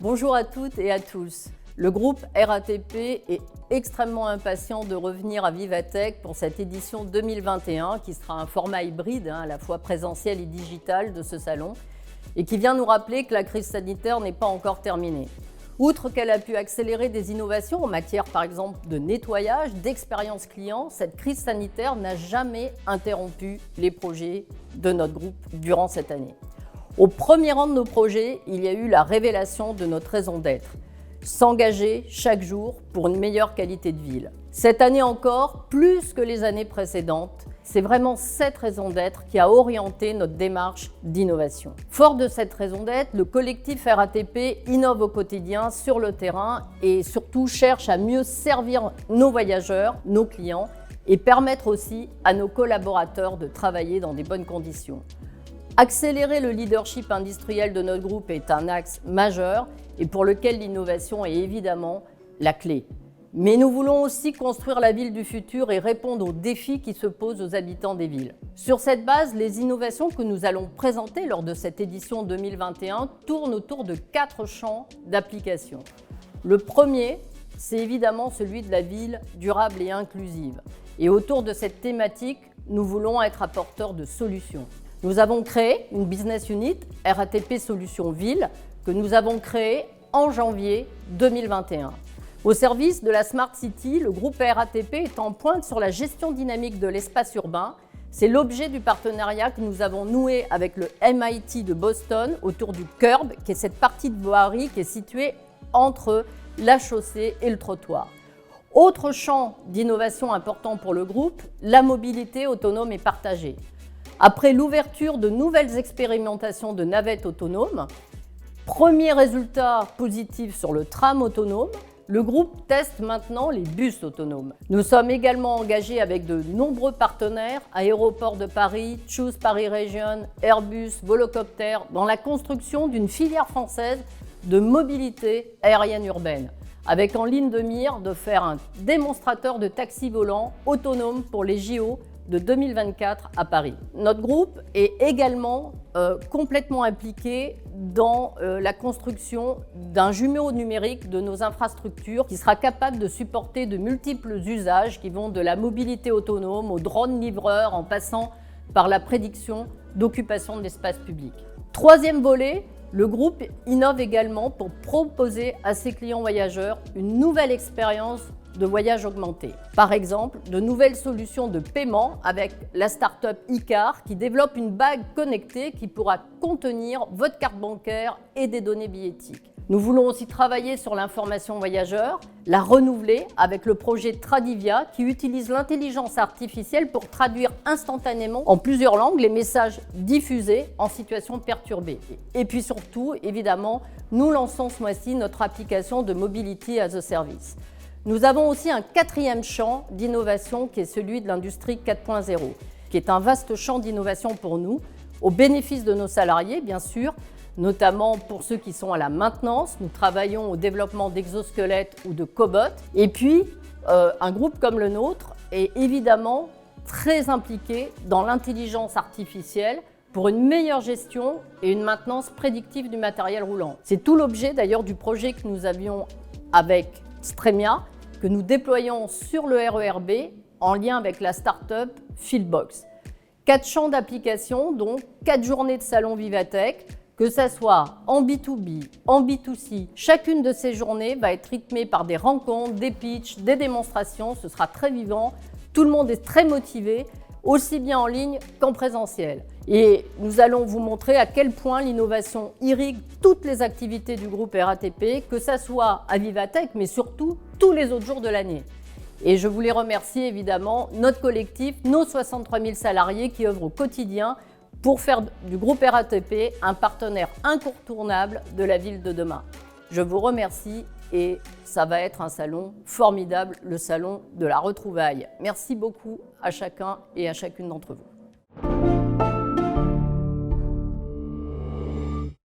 Bonjour à toutes et à tous. Le groupe RATP est extrêmement impatient de revenir à Vivatech pour cette édition 2021 qui sera un format hybride, à la fois présentiel et digital de ce salon et qui vient nous rappeler que la crise sanitaire n'est pas encore terminée. Outre qu'elle a pu accélérer des innovations en matière par exemple de nettoyage, d'expérience client, cette crise sanitaire n'a jamais interrompu les projets de notre groupe durant cette année. Au premier rang de nos projets, il y a eu la révélation de notre raison d'être. S'engager chaque jour pour une meilleure qualité de vie. Cette année encore, plus que les années précédentes, c'est vraiment cette raison d'être qui a orienté notre démarche d'innovation. Fort de cette raison d'être, le collectif RATP innove au quotidien sur le terrain et surtout cherche à mieux servir nos voyageurs, nos clients et permettre aussi à nos collaborateurs de travailler dans des bonnes conditions. Accélérer le leadership industriel de notre groupe est un axe majeur et pour lequel l'innovation est évidemment la clé. Mais nous voulons aussi construire la ville du futur et répondre aux défis qui se posent aux habitants des villes. Sur cette base, les innovations que nous allons présenter lors de cette édition 2021 tournent autour de 4 champs d'application. Le premier, c'est évidemment celui de la ville durable et inclusive. Et autour de cette thématique, nous voulons être apporteurs de solutions. Nous avons créé une business unit, RATP Solutions Ville, que nous avons créée en janvier 2021. Au service de la Smart City, le groupe RATP est en pointe sur la gestion dynamique de l'espace urbain. C'est l'objet du partenariat que nous avons noué avec le MIT de Boston autour du curb, qui est cette partie de voirie qui est située entre la chaussée et le trottoir. Autre champ d'innovation important pour le groupe, la mobilité autonome et partagée. Après l'ouverture de nouvelles expérimentations de navettes autonomes, premier résultat positif sur le tram autonome, le groupe teste maintenant les bus autonomes. Nous sommes également engagés avec de nombreux partenaires, Aéroports de Paris, Choose Paris Region, Airbus, Volocopter, dans la construction d'une filière française de mobilité aérienne urbaine, avec en ligne de mire de faire un démonstrateur de taxi volant autonome pour les JO de 2024 à Paris. Notre groupe est également complètement impliqué dans la construction d'un jumeau numérique de nos infrastructures qui sera capable de supporter de multiples usages qui vont de la mobilité autonome au drone livreur en passant par la prédiction d'occupation de l'espace public. Troisième volet, le groupe innove également pour proposer à ses clients voyageurs une nouvelle expérience de voyage augmenté. Par exemple, de nouvelles solutions de paiement avec la start-up Icar qui développe une bague connectée qui pourra contenir votre carte bancaire et des données billettiques. Nous voulons aussi travailler sur l'information voyageur, la renouveler avec le projet Tradivia qui utilise l'intelligence artificielle pour traduire instantanément en plusieurs langues les messages diffusés en situation perturbée. Et puis surtout, évidemment, nous lançons ce mois-ci notre application de Mobility as a Service. Nous avons aussi un quatrième champ d'innovation qui est celui de l'industrie 4.0, qui est un vaste champ d'innovation pour nous, au bénéfice de nos salariés bien sûr, notamment pour ceux qui sont à la maintenance. Nous travaillons au développement d'exosquelettes ou de cobots. Et puis, un groupe comme le nôtre est évidemment très impliqué dans l'intelligence artificielle pour une meilleure gestion et une maintenance prédictive du matériel roulant. C'est tout l'objet d'ailleurs du projet que nous avions avec Stremia, que nous déployons sur le RERB en lien avec la start-up Fieldbox. 4 champs d'application, donc 4 journées de salon Vivatech, que ça soit en B2B, en B2C. Chacune de ces journées va être rythmée par des rencontres, des pitchs, des démonstrations. Ce sera très vivant. Tout le monde est très motivé, aussi bien en ligne qu'en présentiel. Et nous allons vous montrer à quel point l'innovation irrigue toutes les activités du groupe RATP, que ça soit à Vivatech, mais surtout tous les autres jours de l'année. Et je voulais remercier évidemment notre collectif, nos 63 000 salariés qui œuvrent au quotidien pour faire du groupe RATP un partenaire incontournable de la ville de demain. Je vous remercie et ça va être un salon formidable, le salon de la retrouvaille. Merci beaucoup à chacun et à chacune d'entre vous.